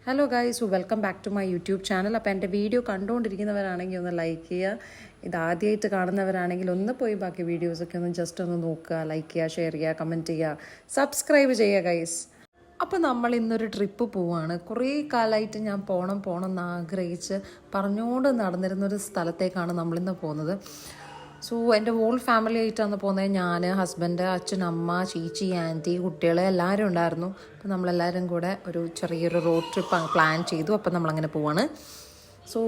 Hello guys, welcome back to my YouTube channel. അപ്പോൾ എൻ്റെ video കണ്ടുകൊണ്ടിരിക്കുന്നവരാണെങ്കിൽ ഒന്ന് ലൈക്ക് ചെയ്യുക. ഇതാദ്യമായിട്ട് കാണുന്നവരാണെങ്കിൽ ഒന്ന് പോയി ബാക്കി വീഡിയോസൊക്കെ ഒന്ന് ജസ്റ്റ് ഒന്ന് നോക്കുക, ലൈക്ക് ചെയ്യുക, ഷെയർ ചെയ്യുക, കമൻറ്റ് ചെയ്യുക, സബ്സ്ക്രൈബ് ചെയ്യുക ഗൈസ്. അപ്പോൾ നമ്മൾ ഇന്നൊരു ട്രിപ്പ് പോവാണ്. കുറേ കാലമായിട്ട് ഞാൻ പോകണം എന്ന് ആഗ്രഹിച്ച് പറഞ്ഞുകൊണ്ട് നടന്നിരുന്നൊരു സ്ഥലത്തേക്കാണ് നമ്മളിന്ന് പോകുന്നത്. സോ എൻ്റെ ഹോൾ ഫാമിലി ആയിട്ടാണ് പോകുന്നത്. ഞാൻ, ഹസ്ബൻഡ്, അച്ഛൻ, അമ്മ, ചേച്ചി, ആൻറ്റി, കുട്ടികൾ എല്ലാവരും ഉണ്ടായിരുന്നു. അപ്പോൾ നമ്മളെല്ലാവരും കൂടെ ഒരു ചെറിയൊരു റോഡ് ട്രിപ്പ് പ്ലാൻ ചെയ്തു. അപ്പോൾ നമ്മളങ്ങനെ പോവാണ്. സോ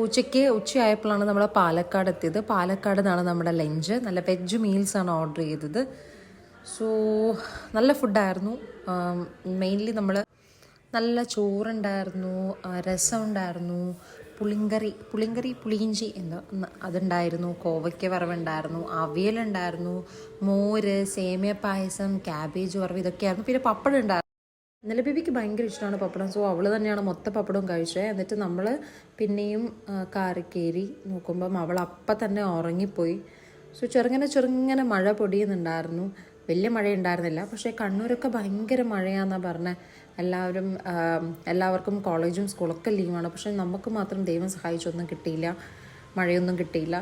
ഉച്ചയായപ്പോഴാണ് നമ്മൾ പാലക്കാട് എത്തിയത്. പാലക്കാട് നിന്നാണ് നമ്മുടെ ലഞ്ച്. നല്ല വെജ് മീൽസാണ് ഓർഡർ ചെയ്തത്. സോ നല്ല ഫുഡായിരുന്നു. മെയിൻലി നമ്മൾ നല്ല ചോറുണ്ടായിരുന്നു, രസം ഉണ്ടായിരുന്നു, പുളിയിഞ്ചി എന്താ അതുണ്ടായിരുന്നു, കോവയ്ക്ക വറവുണ്ടായിരുന്നു, അവിയലുണ്ടായിരുന്നു, മോര്, സേമിയ പായസം, ക്യാബേജ് വറവ്, ഇതൊക്കെയായിരുന്നു. പിന്നെ പപ്പടം ഉണ്ടായിരുന്നു. ഇന്നലെ ബേബിക്ക് ഭയങ്കര ഇഷ്ടമാണ് പപ്പടം. സോ അവൾ തന്നെയാണ് മൊത്തം പപ്പടവും കഴിച്ചത്. എന്നിട്ട് നമ്മൾ പിന്നെയും കാറി കയറി നോക്കുമ്പം അവൾ അപ്പം തന്നെ ഉറങ്ങിപ്പോയി. സോ ചെറുങ്ങനെ മഴ പൊടിയുന്നുണ്ടായിരുന്നു. വലിയ മഴ ഉണ്ടായിരുന്നില്ല. പക്ഷേ കണ്ണൂരൊക്കെ ഭയങ്കര മഴയാണെന്നാണ് പറഞ്ഞത്. എല്ലാവർക്കും കോളേജും സ്കൂളൊക്കെ ലീവാണ്. പക്ഷേ നമുക്ക് മാത്രം ദൈവം സഹായിച്ചൊന്നും കിട്ടിയില്ല, മഴയൊന്നും കിട്ടിയില്ല.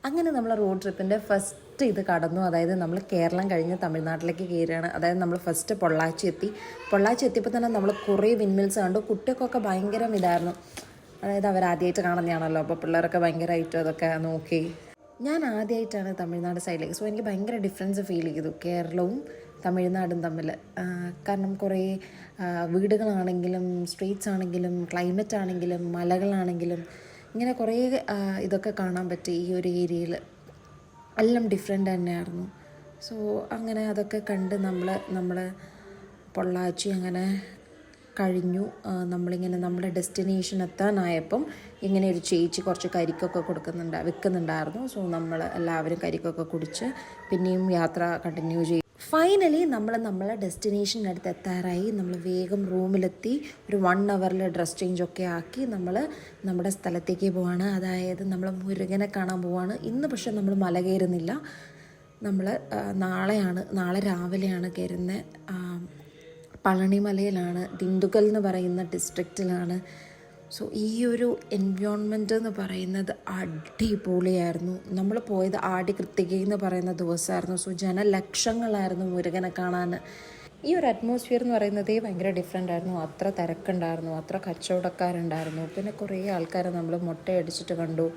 അങ്ങനെ നമ്മൾ റോഡ് ട്രിപ്പിൻ്റെ ഫസ്റ്റ് ഇത് കടന്നു. അതായത് നമ്മൾ കേരളം കഴിഞ്ഞ് തമിഴ്നാട്ടിലേക്ക് കയറുകയാണ്. അതായത് നമ്മൾ ഫസ്റ്റ് പൊള്ളാച്ചി എത്തിയപ്പോൾ തന്നെ നമ്മൾ കുറേ വിൻമിൽസ് കണ്ടു. കുട്ടികൾക്കൊക്കെ ഭയങ്കര ഇതായിരുന്നു. അതായത് അവരാദ്യമായിട്ട് കാണുന്നതാണല്ലോ. അപ്പോൾ പിള്ളേരൊക്കെ ഭയങ്കരമായിട്ട് അതൊക്കെ നോക്കി. ഞാൻ ആദ്യമായിട്ടാണ് തമിഴ്നാട് സൈഡിലേക്ക്. സോ എനിക്ക് ഭയങ്കര ഡിഫറൻസ് ഫീൽ ചെയ്തു കേരളവും തമിഴ്നാടും തമ്മിൽ. കാരണം കുറേ വീടുകളാണെങ്കിലും സ്ട്രീറ്റ്സ് ആണെങ്കിലും ക്ലൈമറ്റ് ആണെങ്കിലും മലകളാണെങ്കിലും ഇങ്ങനെ കുറേ ഇതൊക്കെ കാണാൻ പറ്റി ഈ ഒരു ഏരിയയിൽ. എല്ലാം ഡിഫറെൻ്റ് തന്നെയായിരുന്നു. സോ അങ്ങനെ അതൊക്കെ കണ്ട് നമ്മൾ പൊള്ളാച്ചി അങ്ങനെ കഴിഞ്ഞു. നമ്മളിങ്ങനെ നമ്മുടെ ഡെസ്റ്റിനേഷൻ എത്താനായപ്പം ഇങ്ങനെ ഒരു ചേച്ചി കുറച്ച് കരിക്കൊക്കെ വിൽക്കുന്നുണ്ടായിരുന്നു. സോ നമ്മൾ എല്ലാവരും കരിക്കൊക്കെ കുടിച്ച് പിന്നെയും യാത്ര കണ്ടിന്യൂ ചെയ്തു. ഫൈനലി നമ്മളെ ഡെസ്റ്റിനേഷനടുത്ത് എത്താറായി. നമ്മൾ വേഗം റൂമിലെത്തി. ഒരു 1 hour ഡ്രസ് ചേഞ്ചൊക്കെ ആക്കി നമ്മൾ നമ്മുടെ സ്ഥലത്തേക്ക് പോവാണ്. അതായത് നമ്മൾ മുരുകനെ കാണാൻ പോവാണ്. ഇന്ന് പക്ഷെ നമ്മൾ മല കയറുന്നില്ല. നമ്മൾ നാളെ രാവിലെയാണ് കയറുന്നത്. പളനിമലയിലാണ്, ദിണ്ടുക്കൽ എന്ന് പറയുന്ന ഡിസ്ട്രിക്റ്റിലാണ്. സോ ഈ ഒരു എൻവയോൺമെൻറ്റ് എന്ന് പറയുന്നത് അടിപൊളിയായിരുന്നു. നമ്മൾ പോയത് ആടി കൃത്തിക എന്ന് പറയുന്ന ദിവസമായിരുന്നു. സോ ജനലക്ഷങ്ങളായിരുന്നു മുരുകനെ കാണാൻ. ഈ ഒരു അറ്റ്മോസ്ഫിയർ എന്ന് പറയുന്നതേ ഭയങ്കര ഡിഫറെൻ്റ് ആയിരുന്നു. അത്ര തിരക്കുണ്ടായിരുന്നു, അത്ര കച്ചവടക്കാരുണ്ടായിരുന്നു. പിന്നെ കുറേ ആൾക്കാരെ നമ്മൾ മുട്ടയടിച്ചിട്ട് കണ്ടു.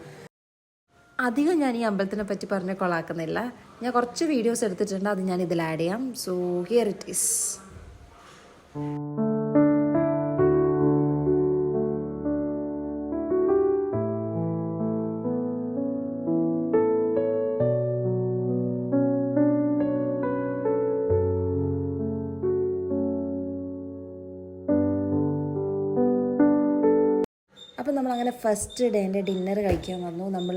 അധികം ഞാൻ ഈ അമ്പലത്തിനെ പറ്റി പറഞ്ഞ് കൊളാക്കുന്നില്ല. ഞാൻ കുറച്ച് വീഡിയോസ് എടുത്തിട്ടുണ്ട്, അത് ഞാൻ ഇതിൽ ആഡ് ചെയ്യാം. So here it is. അപ്പോൾ നമ്മളങ്ങനെ ഫസ്റ്റ് ഡേൻ്റെ ഡിന്നർ കഴിക്കാൻ വന്നു. നമ്മൾ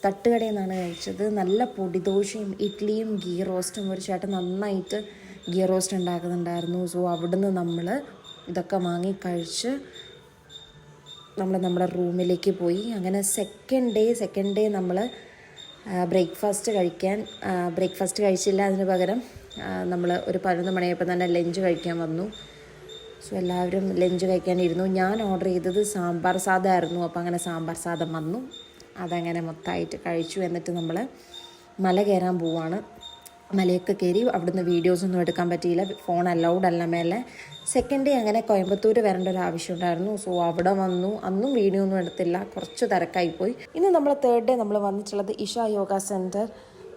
തട്ടുകടയിൽ നിന്നാണ് കഴിച്ചത്. നല്ല പൊടിദോശയും ഇഡ്ഡലിയും ഗീ റോസ്റ്റും. ഒരു ചേട്ടൻ നന്നായിട്ട് ഗീ റോസ്റ്റ് ഉണ്ടാക്കുന്നുണ്ടായിരുന്നു. സോ അവിടുന്ന് നമ്മൾ ഇതൊക്കെ വാങ്ങി കഴിച്ച് നമ്മുടെ റൂമിലേക്ക് പോയി. അങ്ങനെ സെക്കൻഡ് ഡേ നമ്മൾ ബ്രേക്ക്ഫാസ്റ്റ് കഴിച്ചില്ല. അതിന് പകരം നമ്മൾ ഒരു 11 മണിയായപ്പോൾ തന്നെ ലഞ്ച് കഴിക്കാൻ വന്നു. സോ എല്ലാവരും ലഞ്ച് കഴിക്കാനിരുന്നു. ഞാൻ ഓർഡർ ചെയ്തത് സാമ്പാർ സാദമായിരുന്നു. അപ്പോൾ അങ്ങനെ സാമ്പാർ സാദം വന്നു. അതങ്ങനെ മൊത്തമായിട്ട് കഴിച്ചു. എന്നിട്ട് നമ്മൾ മല കയറാൻ പോവാണ്. മലയൊക്കെ കയറി. അവിടുന്ന് വീഡിയോസൊന്നും എടുക്കാൻ പറ്റിയില്ല, ഫോൺ അലൗഡ് അല്ല മേലെ. സെക്കൻഡ് ഡേ അങ്ങനെ കോയമ്പത്തൂർ വരേണ്ട ഒരു ആവശ്യം ഉണ്ടായിരുന്നു. സോ അവിടെ വന്നു. അന്നും വീഡിയോ ഒന്നും എടുത്തില്ല, കുറച്ച് തിരക്കായിപ്പോയി. ഇന്ന് നമ്മൾ തേർഡ് ഡേ നമ്മൾ വന്നിട്ടുള്ളത് ഇഷ യോഗ സെൻറ്റർ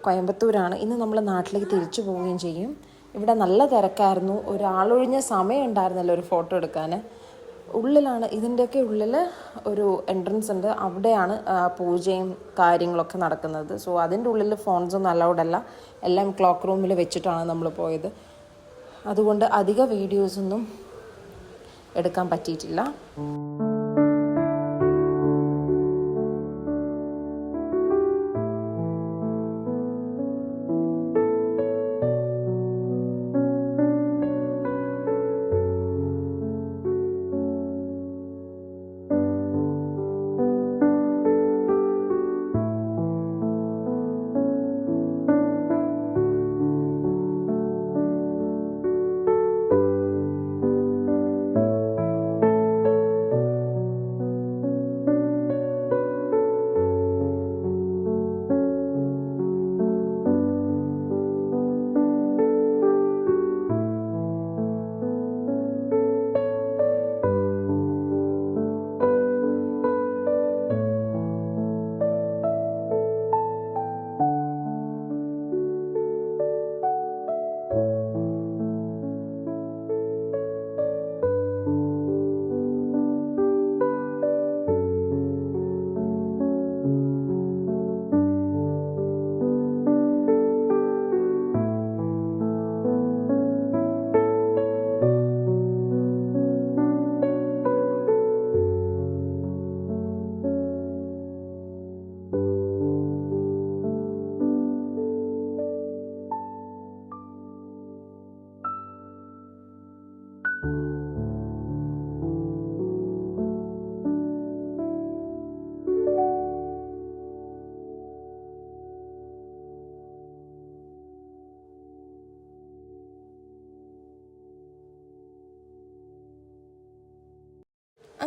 കോയമ്പത്തൂരാണ്. ഇന്ന് നമ്മൾ നാട്ടിലേക്ക് തിരിച്ചു പോവുകയും ചെയ്യും. ഇവിടെ നല്ല തിരക്കായിരുന്നു. ഒരാളൊഴിഞ്ഞ സമയം ഉണ്ടായിരുന്നല്ലോ ഒരു ഫോട്ടോ എടുക്കാൻ. ഉള്ളിലാണ്, ഇതിൻ്റെയൊക്കെ ഉള്ളിൽ ഒരു എൻട്രൻസ് ഉണ്ട്. അവിടെയാണ് പൂജയും കാര്യങ്ങളൊക്കെ നടക്കുന്നത്. സോ അതിൻ്റെ ഉള്ളിൽ ഫോൺസൊന്നും അലൗഡ് അല്ല. എല്ലാം ക്ലോക്ക് റൂമിൽ വെച്ചിട്ടാണ് നമ്മൾ പോയത്. അതുകൊണ്ട് അധിക വീഡിയോസൊന്നും എടുക്കാൻ പറ്റിയിട്ടില്ല.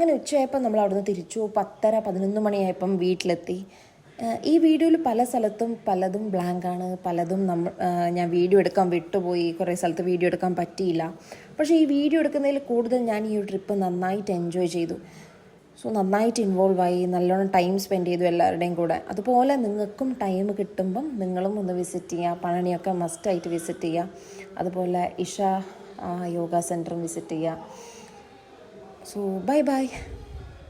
അങ്ങനെ ഉച്ചയായപ്പോൾ നമ്മൾ അവിടുന്ന് തിരിച്ചു. 10:30-11 മണിയായപ്പം വീട്ടിലെത്തി. ഈ വീഡിയോയിൽ പല സ്ഥലത്തും പലതും ബ്ലാങ്കാണ്, പലതും ഞാൻ വീഡിയോ എടുക്കാൻ വിട്ടുപോയി, കുറേ സ്ഥലത്ത് വീഡിയോ എടുക്കാൻ പറ്റിയില്ല. പക്ഷേ ഈ വീഡിയോ എടുക്കുന്നതിൽ കൂടുതൽ ഞാൻ ഈ ഒരു ട്രിപ്പ് നന്നായിട്ട് എൻജോയ് ചെയ്തു. സോ നന്നായിട്ട് ഇൻവോൾവ് ആയി, നല്ലോണം ടൈം സ്പെൻഡ് ചെയ്തു എല്ലാവരുടെയും കൂടെ. അതുപോലെ നിങ്ങൾക്കും ടൈം കിട്ടുമ്പം നിങ്ങളും ഒന്ന് വിസിറ്റ് ചെയ്യുക. പഴനിയൊക്കെ മസ്റ്റായിട്ട് വിസിറ്റ് ചെയ്യുക. അതുപോലെ ഇഷ യോഗ സെൻറ്ററും വിസിറ്റ് ചെയ്യുക. So bye bye.